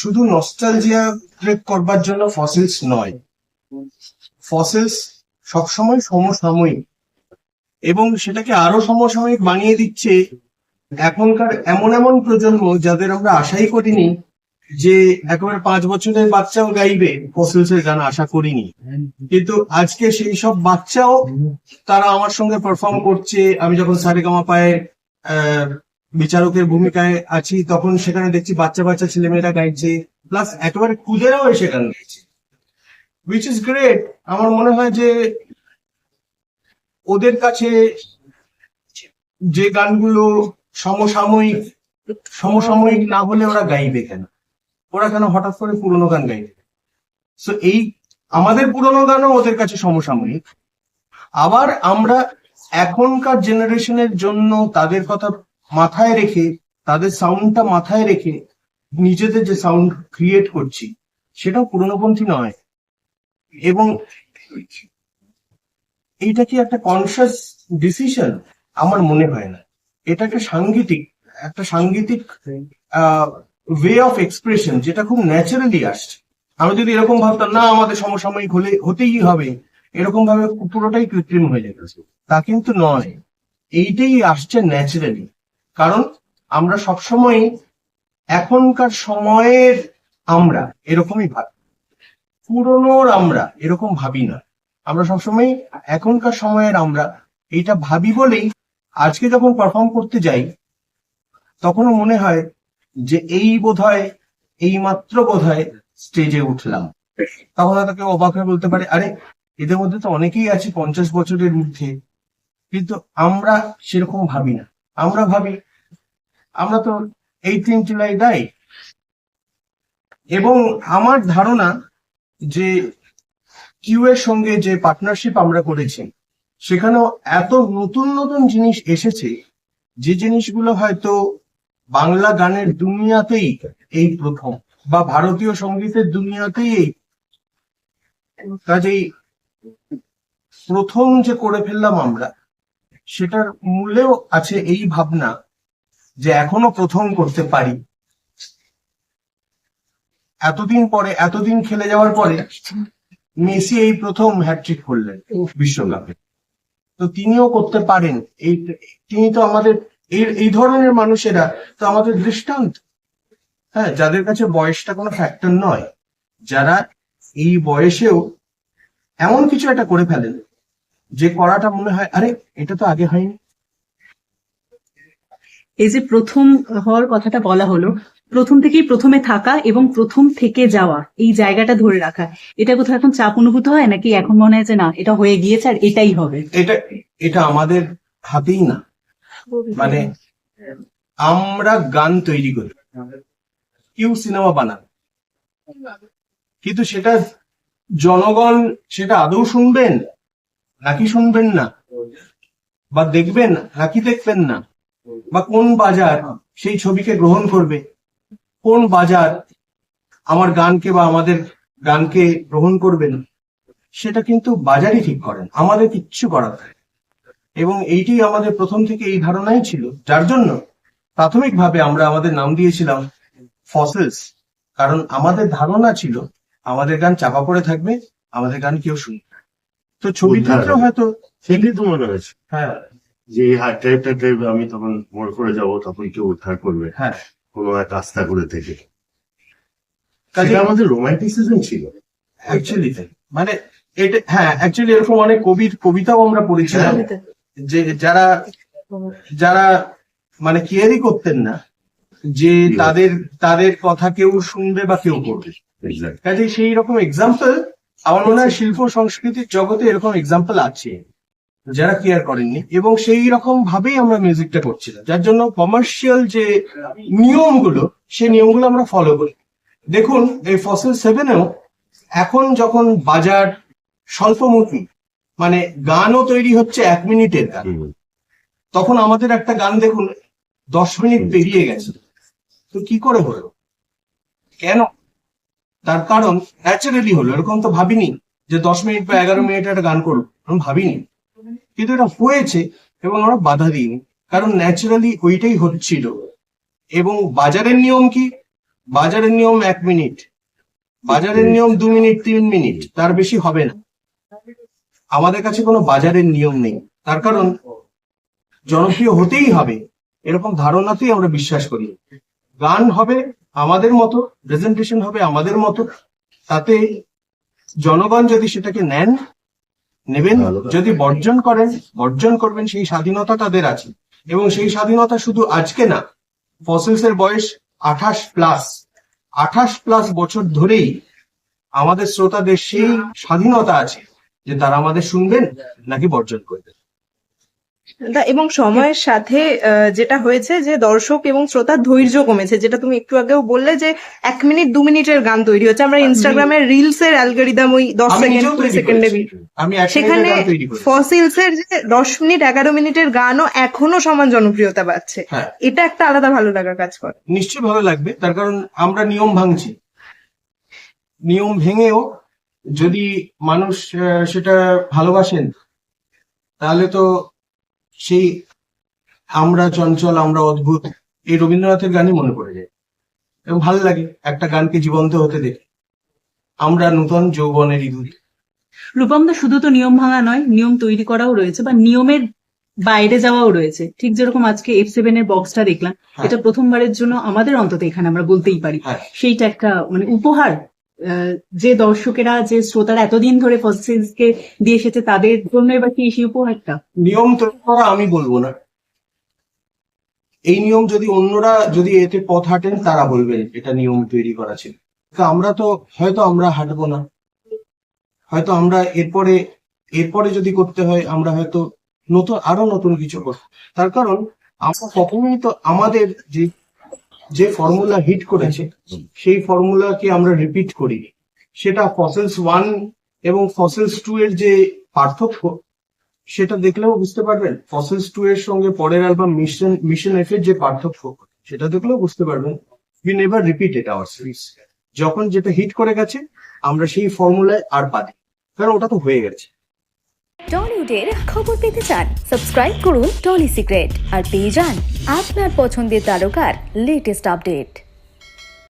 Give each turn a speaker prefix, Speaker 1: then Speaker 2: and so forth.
Speaker 1: শুধু nostalgia break করবার জন্য ফসিলস নয়, ফসিলস সবসময় সমসাময়িক, এবং সেটাকে আরো সমসাময়িক বানিয়ে দিচ্ছে এখনকার এমন এমন প্রজন্ম যাদের আমরা আশাই করিনি যে একেবারে 5 বছরের বাচ্চাও গাইবে ফসিলস এর গান, আশা করিনি। কিন্তু আজকে সেই সব বাচ্চাও তারা আমার সঙ্গে পারফর্ম করছে। আমি যখন সারেগামাপায় বিচারকের ভূমিকায় আছি তখন সেখানে দেখছি বাচ্চা বাচ্চা ছেলেমেয়েরা গাইছে, প্লাস একেবারে খুদেরাও এসে গান গাইছে, উইচ ইজ গ্রেট। আমার মনে হয় যে ওদের কাছে যে গানগুলো সমসাময়িক সমসাময়িক না হলে ওরা গাইবে কেন, ওরা কেন হঠাৎ করে পুরোনো গান গাইবে? সো এই আমাদের পুরোনো গানও ওদের কাছে সমসাময়িক। আবার আমরা এখনকার জেনারেশনের জন্য তাদের কথা মাথায় রেখে, তাদের সাউন্ডটা মাথায় রেখে নিজেদের যে সাউন্ড ক্রিয়েট করছি সেটাও পুরোনোপন্থী নয়। এবং এইটা কি একটা কনসিয়াস ডিসিশন? আমার মনে হয় না। এটা একটা সাংগীতিক ওয়ে অফ এক্সপ্রেশন যেটা খুব ন্যাচারালি আসছে। আমি যদি এরকম ভাবতাম না আমাদের সমসাময়িক হতেই হবে, এরকম ভাবে পুরোটাই কৃত্রিম হয়ে যেত, তা কিন্তু নয়। এইটাই আসছে ন্যাচারালি, কারণ আমরা সবসময় এখনকার সময়ের আমরা এরকমই ভাবি, পুরনোর আমরা এরকম ভাবি না। আমরা সবসময় এখনকার সময়ের আমরা এইটা ভাবি বলেই আজকে যখন পারফর্ম করতে যাই তখনও মনে হয় যে এই মাত্র বোধহয় স্টেজে উঠলাম। তখন হয়তো কেউ অবাক হয়ে বলতে পারে, আরে এদের মধ্যে তো অনেকেই আছে 50 বছরের মধ্যে। কিন্তু আমরা সেরকম ভাবি না। আমরা ভাবি আমরা তো 18 till I die। এবং আমার ধারণা যে কিউ এর সঙ্গে যে পার্টনারশিপ আমরা করেছি সেখানেও এত নতুন নতুন জিনিস এসেছে যে জিনিসগুলো হয়তো বাংলা গানের দুনিয়াতেই এই প্রথম, বা ভারতীয় সঙ্গীতের দুনিয়াতেই এই। কাজেই প্রথম যে করে ফেললাম আমরা, সেটার মূলেও আছে এই ভাবনা যে এখনো প্রথম করতে পারি। এতদিন খেলে যাওয়ার পরে মেসি এই প্রথম হ্যাটট্রিক করলেন বিশ্বকাপে, তো তিনিও করতে পারেন। তিনি তো আমাদের এই ধরনের মানুষেরা তো আমাদের দৃষ্টান্ত। হ্যাঁ, যাদের কাছে বয়সটা কোনো ফ্যাক্টর নয়, যারা এই বয়সেও এমন কিছু একটা করে ফেলেন যে করাটা মনে হয় আরে এটা তো আগে হয়নি।
Speaker 2: এই যে প্রথম হওয়ার কথাটা বলা হলো, প্রথম থেকেই প্রথমে থাকা এবং প্রথম থেকে যাওয়া, এই জায়গাটা ধরে রাখা, এটা কোথাও এখন চাপ অনুভূত হয় নাকি এখন মনে হয় যে না এটা হয়ে গিয়েছে আর এটাই হবে?
Speaker 1: এটা আমাদের হাতেই না। মানে আমরা গান তৈরি করি, কেউ সিনেমা বানান, কিন্তু সেটা জনগণ সেটা আদৌ শুনবেন নাকি শুনবেন না, বা দেখবেন নাকি দেখবেন না, বা কোন বাজার সেই ছবিকে গ্রহণ করবে, কোন বাজার আমার গানকে বা আমাদের গানকে গ্রহণ করবেন, সেটা কিন্তু বাজারই ঠিক করেন, আমাদের কিচ্ছু করার নেই। এবং এইটি আমাদের প্রথম থেকে এই ধারণাই ছিল, যার জন্য প্রাথমিকভাবে আমরা আমাদের নাম দিয়েছিলাম ফসিলস। কারণ আমাদের ধারণা ছিল আমাদের গান চাপা পড়ে থাকবে, আমাদের গান কেউ শুনবে। তো ছবির ক্ষেত্রে হয়তো
Speaker 3: সেটাই তো মনে হয়েছে,
Speaker 1: হ্যাঁ,
Speaker 3: যে টাইপ আমি তখন মোড় করে যাব, তখন কেউ উদ্ধার করবে,
Speaker 1: হ্যাঁ,
Speaker 3: কোনো এক আস্থা করে থেকে। কাজে আমাদের রোমান্টিসিজম ছিল
Speaker 1: অ্যাকচুয়ালি। মানে এটা হ্যাঁ, অ্যাকচুয়ালি এরকম অনেক কবিতাও আমরা পড়েছিলাম যে যারা মানে কেয়ারই করতেন না যে তাদের কথা কেউ শুনবে বা কেউ করবে। কাজে সেই রকম এক্সাম্পল আমার মনে হয় শিল্প সংস্কৃতির জগতে এরকম এক্সাম্পল আছে যারা কেয়ার করেননি, এবং সেই রকম ভাবেই আমরা মিউজিকটা করছিলাম, যার জন্য কমার্শিয়াল যে নিয়মগুলো সেই নিয়মগুলো আমরা ফলো করি। দেখুন এই ফসিল 7-এও এখন যখন বাজার স্বল্পমুখী, মানে গানও তৈরি হচ্ছে 1 মিনিটের গান, তখন আমাদের একটা গান দেখুন 10 মিনিট পেরিয়ে গেছে। তো কি করে হলো, কেন? তার কারণ ন্যাচারালি হলো। এরকম তো ভাবিনি যে 10 মিনিট বা 11 মিনিট একটা গান করবো, আমি ভাবিনি, কিন্তু এটা হয়েছে এবং আমরা বাধা দিইনি, কারণ ন্যাচারালি ওইটাই হচ্ছিল। এবং বাজারের নিয়ম কি? বাজারের নিয়ম 1 মিনিট, বাজারের নিয়ম 2 মিনিট 3 মিনিট, তার বেশি হবে না। আমাদের কাছে কোনো বাজারের নিয়ম নেই, তার কারণ জনপ্রিয় হতেই হবে এরকম ধারণাতেই আমরা বিশ্বাস করি। গান হবে আমাদের মতো, প্রেজেন্টেশন হবে আমাদের মতো, তাতে জনগণ যদি সেটাকে নেবেন, যদি বর্জন করবেন, সেই স্বাধীনতা তাদের আছে। এবং সেই স্বাধীনতা শুধু আজকে না, ফসিলস এর বয়স 28+ বছর ধরেই আমাদের শ্রোতাদের সেই স্বাধীনতা আছে যে তারা আমাদের শুনবেন নাকি বর্জন করবেন।
Speaker 4: এবং সময়ের সাথে যেটা হয়েছে যে দর্শক এবং শ্রোতার ধৈর্য কমেছে, যেটা তুমি একটু আগেও বললে যে 1 মিনিট 2 মিনিটের গান তৈরি হচ্ছে। আমরা ইনস্টাগ্রামের রিলস এর অ্যালগোরিদম ওই 10
Speaker 1: আমি
Speaker 4: সেকেন্ড
Speaker 1: নিজেও
Speaker 4: 2
Speaker 1: তৈরি
Speaker 4: সেকেন্ডে
Speaker 1: করেছি। আমি 1
Speaker 4: সেখানে
Speaker 1: মিনিটের গান তৈরি করেছি।
Speaker 4: ফসিলস এর যে 10 মিনিট 11 মিনিটের গানও এখনো সমান জনপ্রিয়তা পাচ্ছে।
Speaker 1: হ্যাঁ,
Speaker 4: এটা একটা আলাদা ভালো লাগার কাজ করে।
Speaker 1: নিশ্চয়ই ভালো লাগবে, তার কারণ আমরা নিয়ম ভাঙছি। নিয়ম ভেঙেও যদি মানুষ সেটা ভালোবাসেন, তাহলে তো সেই আমরা চঞ্চল, আমরা অদ্ভুত, এই রবীন্দ্রনাথের গানই মনে পড়ে যায় এবং ভালো লাগে একটা গানকে জীবন্ত হতে দেখে। আমরা নূতন যৌবনের ইঁদুর।
Speaker 2: রূপমদা, শুধু তো নিয়ম ভাঙা নয়, নিয়ম তৈরি করাও রয়েছে বা নিয়মের বাইরে যাওয়াও রয়েছে। ঠিক যেরকম আজকে F7 এর বক্সটা দেখলাম,
Speaker 1: হ্যাঁ।
Speaker 2: এটা প্রথমবারের জন্য আমাদের অন্তত এখানে আমরা বলতেই পারি
Speaker 1: হ্যাঁ।
Speaker 2: সেইটা একটা মানে উপহার। যে দর্শকেরা, যে শ্রোতারা এতদিন ধরে ফসিলসকে দিয়ে এসেছে, তাদের জন্য এবার কি সেই উপহারটা?
Speaker 1: নিয়ম তৈরি করা আমি বলবো না, এই নিয়ম যদি অন্যরা যদি এতে পথ হাঁটেন তারা বলবেন এটা নিয়ম তৈরি করা ছিল। তো আমরা তো হয়তো আমরা হাঁটবো না, হয়তো আমরা এরপরে যদি করতে হয় আমরা হয়তো আরো নতুন কিছু করবো। তার কারণ আমরা কখনোই তো আমাদের যে ফর্মুলা হিট করেছে সেই ফর্মুলাকে আমরা রিপিট করিনি। সেটা ফসিলস 1 এবং ফসিলস 2 এর যে পার্থক্য সেটা দেখলেও বুঝতে পারবেন। ফসিলস 2 এর সঙ্গে পরের অ্যালবাম মিশন এফ এর যে পার্থক্য সেটা দেখলেও বুঝতে পারবেন। We never repeated our series. যখন যেটা হিট করে গেছে আমরা সেই ফর্মুলায় আর পারি, কারণ ওটা তো হয়ে গেছে।
Speaker 5: টলিউডের খবর পেতে চান, সাবস্ক্রাইব করুন টলি সিক্রেট আর পেয়ে যান আপনার পছন্দের তারকার লেটেস্ট আপডেট।